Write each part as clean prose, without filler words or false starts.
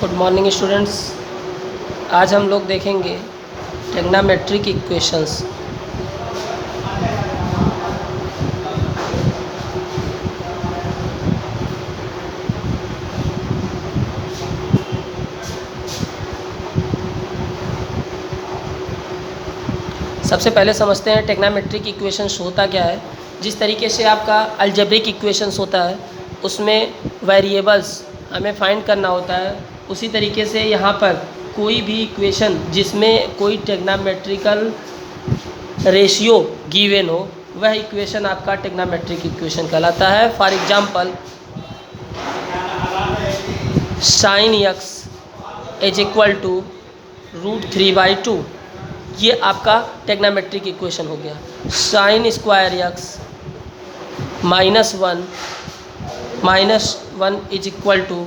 Good morning students. आज हम लोग देखेंगे ट्रिग्नोमेट्रिक इक्वेशंस। सबसे पहले समझते हैं ट्रिग्नोमेट्रिक इक्वेशंस होता क्या है। जिस तरीके से आपका अलजेब्रिक इक्वेशंस होता है उसमें वेरिएबल्स हमें फाइंड करना होता है, उसी तरीके से यहाँ पर कोई भी इक्वेशन जिसमें कोई ट्रिग्नोमेट्रिकल रेशियो गिवन हो वह इक्वेशन आपका ट्रिग्नोमेट्रिक इक्वेशन कहलाता है। For example sin x is equal to √3/2, ये आपका ट्रिग्नोमेट्रिक इक्वेशन हो गया। sin square x -1 is equal to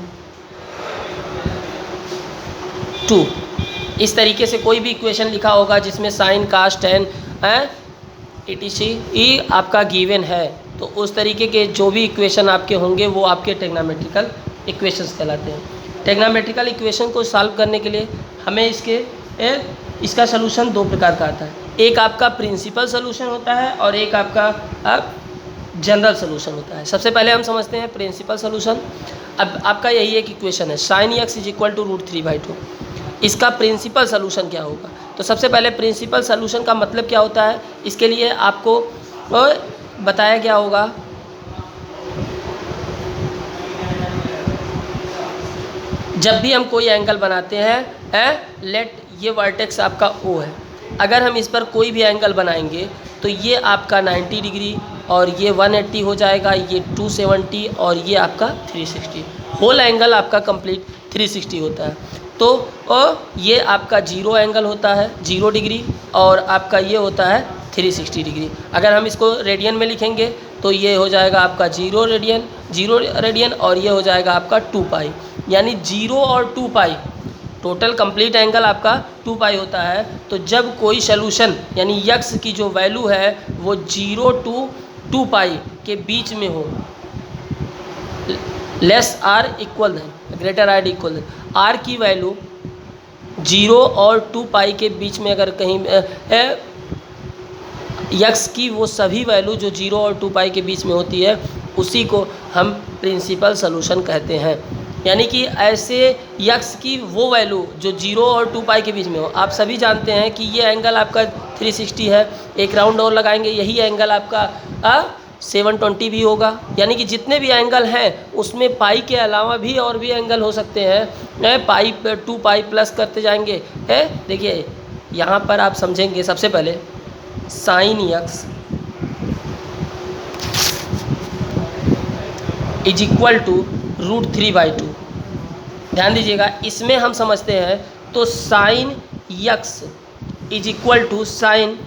2। इस तरीके से कोई भी इक्वेशन लिखा होगा जिसमें साइन कास टेन ई आपका गिवन है, तो उस तरीके के जो भी इक्वेशन आपके होंगे वो आपके ट्रिग्नोमेट्रिकल इक्वेशंस कहलाते हैं। ट्रिग्नोमेट्रिकल इक्वेशन को सॉल्व करने के लिए हमें इसका सलूशन दो प्रकार का आता है। एक आपका प्रिंसिपल सलूशन होता है और एक आपका जनरल सलूशन होता है। सबसे पहले हम समझते हैं प्रिंसिपल सलूशन। अब आपका यही एक इक्वेशन है sin x is equal to √3/2। इसका प्रिंसिपल सलूशन क्या होगा? तो सबसे पहले प्रिंसिपल सलूशन का मतलब क्या होता है, इसके लिए आपको बताया गया होगा। जब भी हम कोई एंगल बनाते हैं लेट ये वर्टेक्स आपका O है, अगर हम इस पर कोई भी एंगल बनाएंगे तो ये आपका 90 डिग्री और ये 180 हो जाएगा, ये 270 और ये आपका 360। होल एंगल आपका कंप्लीट 360 होता है। तो ये आपका जीरो एंगल होता है 0 डिग्री और आपका ये होता है 360 डिग्री। अगर हम इसको रेडियन में लिखेंगे तो ये हो जाएगा आपका 0 रेडियन और ये हो जाएगा आपका 2π, यानी 0 और 2π टोटल कंप्लीट एंगल आपका 2π होता है। तो जब कोई सलूशन यानी x की जो वैल्यू है वो 0 to 2π के बीच में हो, less or equal than greater or equal than, आर की वैल्यू 0 और 2π के बीच में अगर कहीं x की वो सभी वैल्यू जो 0 और 2π के बीच में होती है उसी को हम प्रिंसिपल सलूशन कहते हैं। यानी कि ऐसे x की वो वैल्यू जो 0 और 2π के बीच में हो। आप सभी जानते हैं कि ये एंगल आपका 360 है, एक राउंड और लगाएंगे यही एंगल आपका 720 भी होगा। यानी कि जितने भी एंगल हैं उसमें पाई के अलावा भी और भी एंगल हो सकते हैं। पाई 2π प्लस करते जाएंगे। देखिए यहाँ पर आप समझेंगे सबसे पहले sin x is equal to √3/2। ध्यान दीजिएगा, इसमें हम समझते हैं तो sin x is equal to sine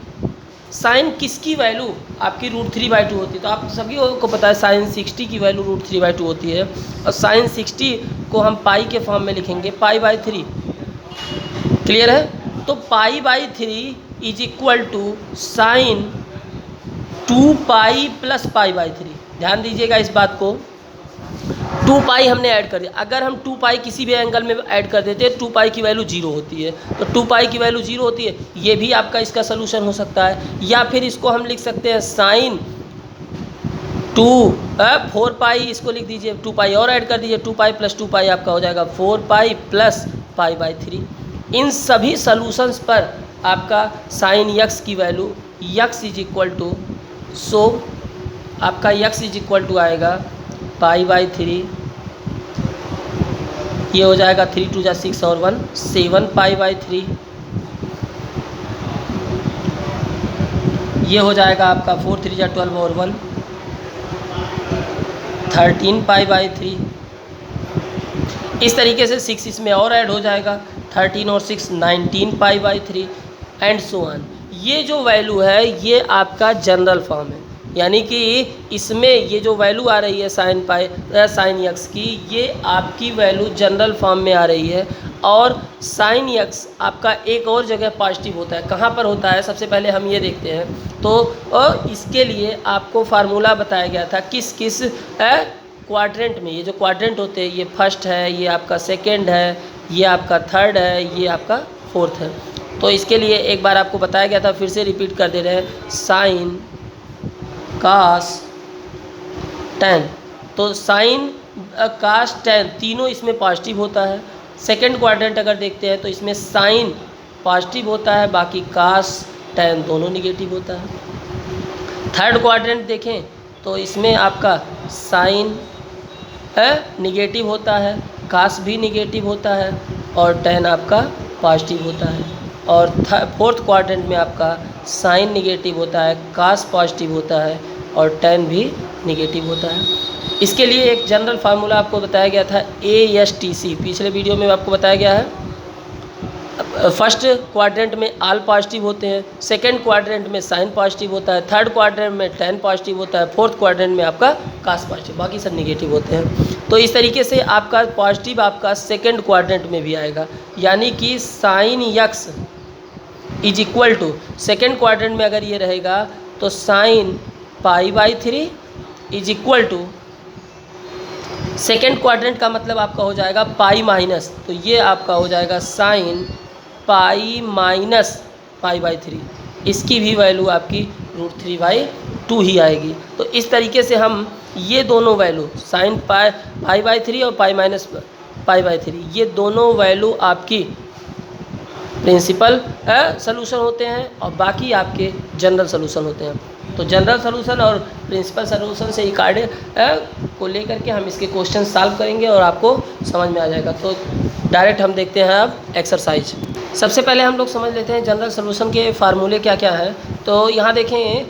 किसकी वैल्यू आपकी √3/2 होती है। तो आप सभी को पता है sin 60 की वैल्यू √3/2 होती है और sin 60 को हम पाई के फॉर्म में लिखेंगे π/3। क्लियर है? तो π/3 is equal to sine 2π plus π/3। ध्यान दीजिएगा इस बात को, 2π हमने ऐड कर दिया। अगर हम 2π किसी भी एंगल में ऐड कर देते हैं 2π की वैल्यू 0 होती है, तो 2π की वैल्यू 0 होती है, ये भी आपका इसका सलूशन हो सकता है। या फिर इसको हम लिख सकते हैं साइन 4π, इसको लिख दीजिए, 2π और ऐड कर दीजिए, 2π प्लस 2π आपका हो जाएगा 4π प्लस π/3। इन सभी सलूशंस पर आपका साइन x की value x is equal to, so आपका x इज इक्वल टू आएगा π/3, ये हो जाएगा 3 2 जा 6 और 1 7 π/3, ये हो जाएगा आपका 4 3 जा 12 और 1 13 π/3। इस तरीके से 6 इसमें और ऐड हो जाएगा, 13 और 6 19 π/3 एंड सो ऑन। ये जो वैल्यू है ये आपका जनरल फॉर्म है, यानी कि इसमें ये जो वैल्यू आ रही है साइन x की, ये आपकी वैल्यू जनरल फॉर्म में आ रही है। और साइन x आपका एक और जगह पॉजिटिव होता है, कहाँ पर होता है सबसे पहले हम ये देखते हैं। तो इसके लिए आपको फार्मूला बताया गया था किस क्वाड्रेंट में, ये जो क्वाड्रेंट होते हैं, ये फर्स्ट है, ये आपका सेकेंड है, ये आपका थर्ड है, ये आपका फोर्थ है। तो इसके लिए एक बार आपको बताया गया था, फिर से रिपीट कर दे रहे हैं, साइन कास टैन। तो साइन कास टैन तीनों इसमें पॉजिटिव होता है। सेकेंड क्वाड्रेंट अगर देखते हैं तो इसमें साइन पॉजिटिव होता है, बाकी कास टैन दोनों निगेटिव होता है। थर्ड क्वाड्रेंट देखें तो इसमें आपका साइन निगेटिव होता है, कास भी निगेटिव होता है और टैन आपका पॉजिटिव होता है। और फोर्थ क्वाड्रेंट में आपका साइन निगेटिव होता है, कास पॉजिटिव होता है और टैन भी निगेटिव होता है। इसके लिए एक जनरल फार्मूला आपको बताया गया था, ASTC, पिछले वीडियो में आपको बताया गया है। फर्स्ट क्वाड्रेंट में आल पॉजिटिव होते हैं, सेकेंड क्वाड्रेंट में साइन पॉजिटिव होता है, थर्ड क्वाड्रेंट में टैन पॉजिटिव होता है, फोर्थ क्वाड्रेंट में आपका कास पॉजिटिव, बाकी सब निगेटिव होते हैं। तो इस तरीके से आपका पॉजिटिव आपका सेकेंड क्वाड्रेंट में भी आएगा, यानी कि sine x is equal to, second quadrant में अगर ये रहेगा तो sine π/3 is equal to, second quadrant का मतलब आपका हो जाएगा पाई माइनस, तो ये आपका हो जाएगा साइन π-π/3, इसकी भी वैल्यू आपकी √3/2 ही आएगी। तो इस तरीके से हम ये दोनों वैल्यू साइन π/3 और π-π/3 ये दोनों वैल्यू आपकी प्रिंसिपल सलूशन होते हैं और बाकी आपके जनरल सलूशन होते हैं। तो जनरल सलूशन और प्रिंसिपल सलूशन से इकार्ड को लेकर के हम इसके क्वेश्चन सॉल्व करेंगे और आपको समझ में आ जाएगा। तो डायरेक्ट हम देखते हैं अब एक्सरसाइज। सबसे पहले हम लोग समझ लेते हैं जनरल सलूशन के फार्मूले क्या क्या हैं। तो यहाँ देखें,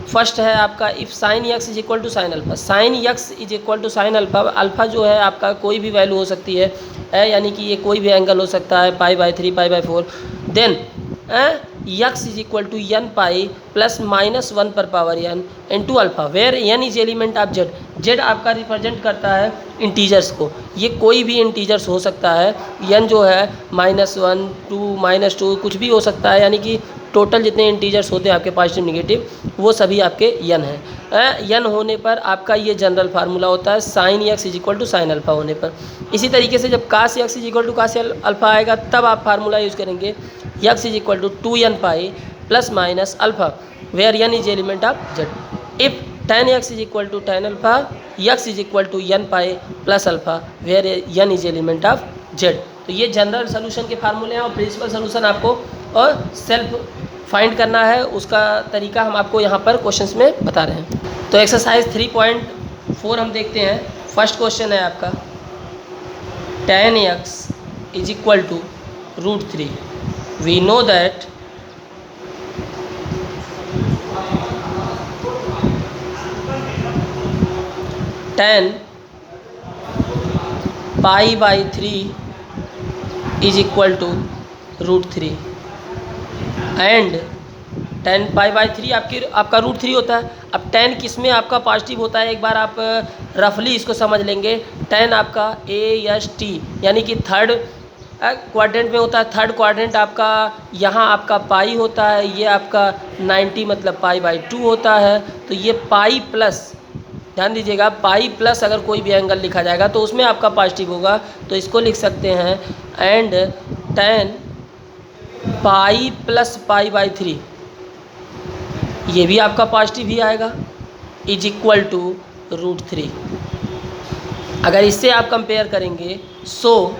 फर्स्ट है आपका if sine x is equal to sine alpha, sine x is equal to sine alpha, alpha जो है आपका कोई भी वैल्यू हो सकती है, यानी कि ये कोई भी एंगल हो सकता है, π/3 π/4, then x is equal to n pi plus -1 पर power n into alpha, where n is element of Z, Z आपका रिप्रेजेंट करता है इंटीजर्स को, ये कोई भी इंटीजर्स हो सकता है, n जो है -1 2 -2 कुछ भी हो सकता है, यानी कि टोटल जितने इंटीजर्स होते हैं आपके पॉजिटिव निगेटिव वो सभी आपके n हैं। n होने पर आपका ये जनरल फार्मूला होता है sine x is equal to sine alpha होने पर। इसी तरीके से जब cos x is equal to cos alpha आएगा तब आप फार्मूला यूज़ करेंगे x is equal to 2n pi plus minus alpha, where n is element of Z. If tan x is equal to tan alpha, x is equal to n pi plus alpha, where n is element of Z. तो ये general solution के फार्मूले हैं और principal solution आपको और self find करना है, उसका तरीका हम आपको यहाँ पर क्वेश्चंस में बता रहे हैं। तो एक्सरसाइज 3.4 हम देखते हैं। फर्स्ट क्वेश्चन है आपका tan x is equal to √3, we know that tan π/3 is equal to √3 and tan π/3 आपका √3 होता है। अब tan किस में आपका पॉजिटिव होता है, एक बार आप रफली इसको समझ लेंगे। tan आपका AST यानी कि थर्ड क्वाड्रेंट में होता है। थर्ड क्वाड्रेंट आपका यहाँ आपका पाई होता है, ये आपका 90 मतलब π/2 होता है। तो ये पाई प्लस, ध्यान दीजिएगा, पाई प्लस अगर कोई भी एंगल लिखा जाएगा तो उसमें आपका पॉजिटिव होगा, तो इसको लिख सकते हैं एंड tan पाई प्लस π/3 ये भी आपका पॉजिटिव ही आएगा, इज इक्वल टू √3। अगर इससे आप कंपेयर करेंगे so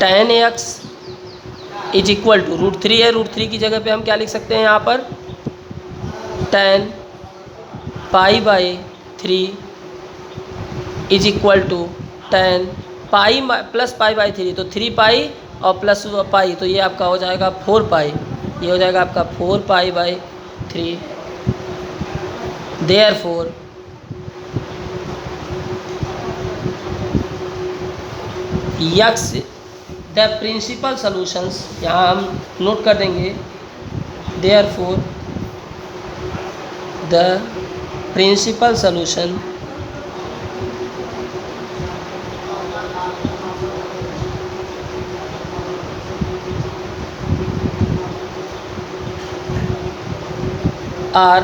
tan x is equal to √3 है, √3 की जगह पे हम क्या लिख सकते हैं यहाँ पर tan π/3 is equal to tan pi plus π/3, तो 3 पाई और प्लस पाई, तो ये आपका हो जाएगा 4 पाई, ये हो जाएगा आपका 4 π/3। Therefore x the principal solutions, यहाँ हम नोट कर देंगे therefore the principal solution are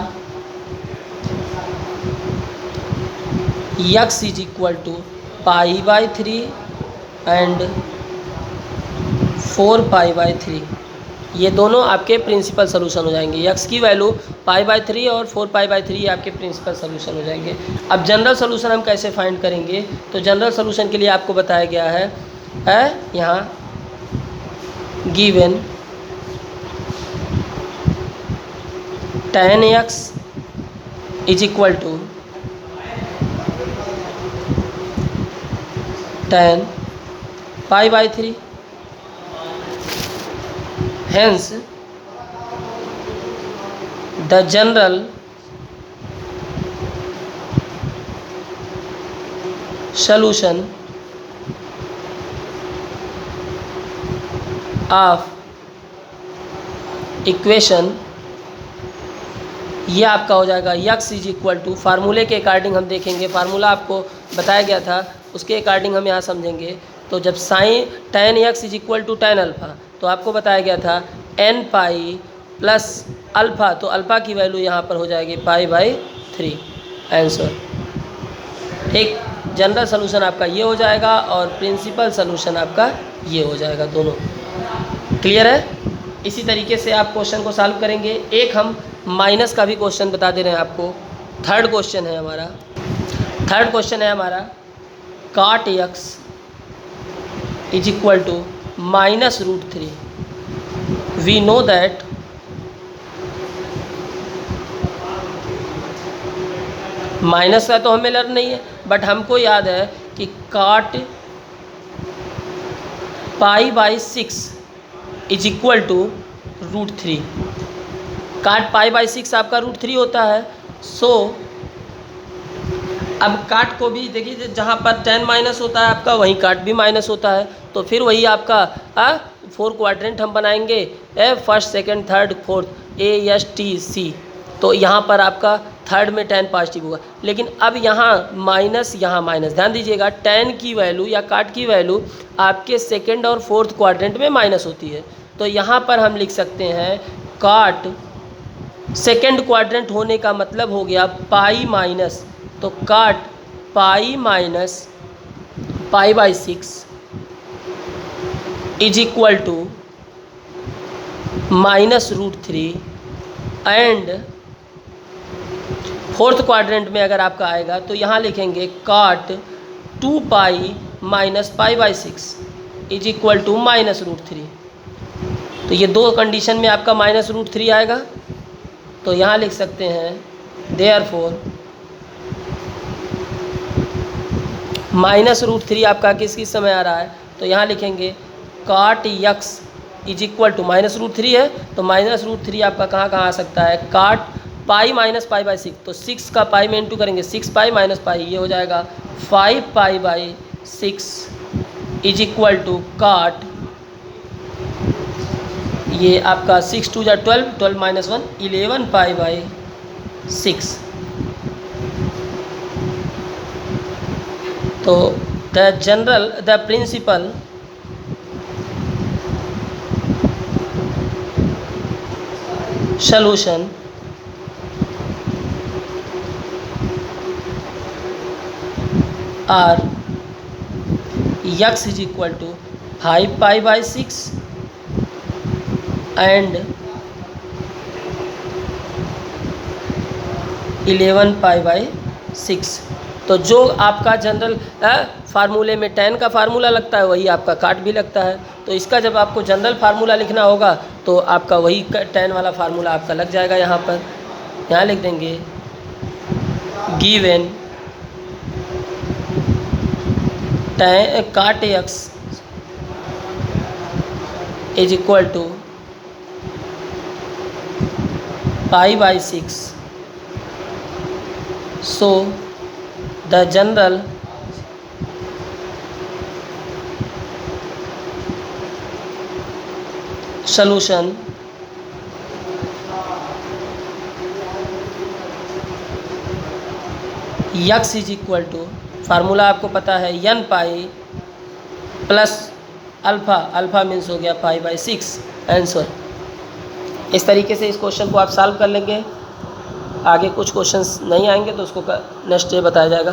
x is equal to π/3 and 4π/3, ये दोनों आपके प्रिंसिपल सोल्यूशन हो जाएंगे। यक्स की वैल्यू π/3 और 4π/3 आपके प्रिंसिपल सोल्यूशन हो जाएंगे। अब जनरल सोल्यूशन हम कैसे फाइंड करेंगे, तो जनरल सोल्यूशन के लिए आपको बताया गया है यहाँ given tan x is equal to tan π/3, hence the general solution of equation, ये आपका हो जाएगा यक्स इज इक्वल टू, फार्मूले के अकॉर्डिंग हम देखेंगे, फार्मूला आपको बताया गया था उसके अकॉर्डिंग हम यहाँ समझेंगे। तो जब sine tan x is equal to tan alpha, तो आपको बताया गया था n पाई प्लस अल्फ़ा, तो अल्फ़ा की वैल्यू यहाँ पर हो जाएगी π/3 आंसर। ठीक, जनरल सोल्यूशन आपका ये हो जाएगा और प्रिंसिपल सोल्यूशन आपका ये हो जाएगा, दोनों क्लियर है। इसी तरीके से आप क्वेश्चन को सॉल्व करेंगे। एक हम माइनस का भी क्वेश्चन बता दे रहे हैं आपको। थर्ड क्वेश्चन है हमारा cot x is equal to -√3। We know that minus का तो हमें लर्न नहीं है, बट हमको याद है कि cot π/6 is equal to √3। cot π/6 आपका √3 होता है। सो अब काट को भी देखिए, जहाँ पर tan माइनस होता है आपका, वहीं काट भी माइनस होता है, तो फिर वही आपका 4 क्वाड्रेंट हम बनाएंगे, first second third fourth ASTC। तो यहाँ पर आपका थर्ड में tan पॉजिटिव होगा, लेकिन अब यहाँ माइनस, ध्यान दीजिएगा, tan की वैल्यू या काट की वैल्यू आपके सेकंड और फोर्थ क्वाड्रेंट में माइनस होती है। तो यहाँ पर हम लिख सकते हैं काट सेकंड क्वाड्रेंट होने का मतलब हो गया पाई माइनस, तो cot pi minus π/6 is equal to -√3 and fourth quadrant में अगर आपका आएगा तो यहाँ लिखेंगे काट 2π माइनस π/6 इज इक्वल टू -√3। तो ये दो कंडीशन में आपका -√3 आएगा, तो यहाँ लिख सकते हैं देयरफॉर -√3 आपका किस समय आ रहा है, तो यहाँ लिखेंगे काट x इज इक्वल टू -√3 है, तो -√3 आपका कहाँ आ सकता है, काट पाई माइनस π/6, तो 6 का पाई में इंटू करेंगे, 6π माइनस पाई, ये हो जाएगा 5π/6 इज इक्वल टू काट, ये आपका 6 2 = 12, 12 - 1 11π/6। तो the principal solution are x is equal to 5π/6 and 11π/6। तो जो आपका जनरल फार्मूले में tan का फार्मूला लगता है वही आपका काट भी लगता है, तो इसका जब आपको जनरल फार्मूला लिखना होगा तो आपका वही tan वाला फार्मूला आपका लग जाएगा। यहाँ लिख देंगे given cot x is equal to π/6, so the general solution x is equal to, formula आपको पता है n pi plus alpha, alpha means हो गया π/6 आंसर। इस तरीके से इस क्वेश्चन को आप सॉल्व कर लेंगे। आगे कुछ क्वेश्चंस नहीं आएंगे तो उसको नेक्स्ट डे बताया जाएगा।